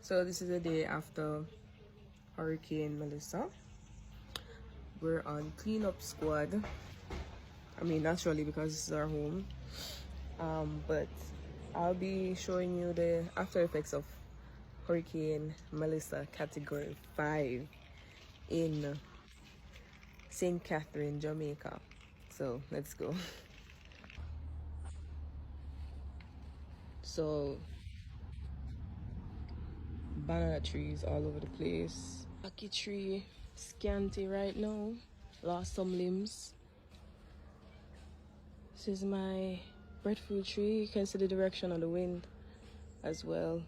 So this is the day after Hurricane Melissa. We're on cleanup squad. I mean, naturally because this is our home. But I'll be showing you the after effects of Hurricane Melissa Category 5 in St. Catherine, Jamaica. So let's go. So banana trees all over the place. Lucky tree, scanty right now. Lost some limbs. This is my breadfruit tree. You can see the direction of the wind as well.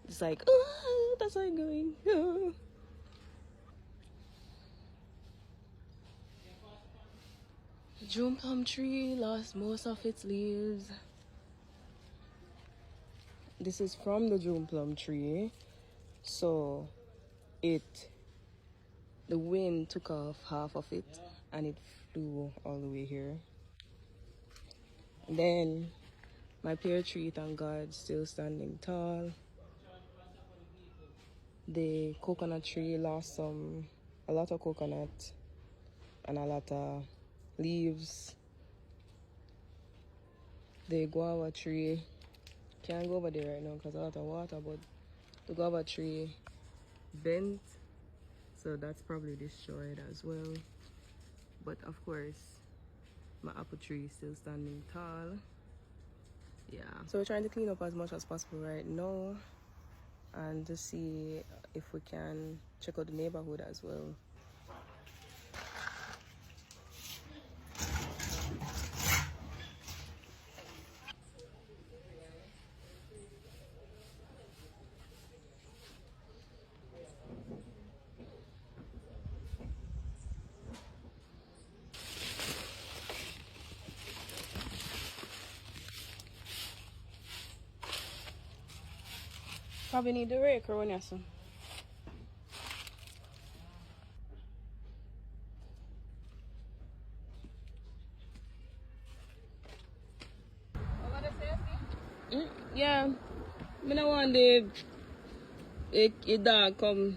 It's like, oh, that's how I'm going. Oh. The June plum tree lost most of its leaves. This is from the June plum tree. So the wind took off half of it and it flew all the way here. Then my pear tree, thank God, still standing tall. The coconut tree lost a lot of coconut and a lot of leaves. The guava tree, can't go over there right now because a lot of water, but the guava tree bent, so that's probably destroyed as well. But of course, my apple tree is still standing tall. Yeah, so we're trying to clean up as much as possible right now and to see if we can check out the neighborhood as well. Probably need the rake or when son. Yeah, I don't want the dog come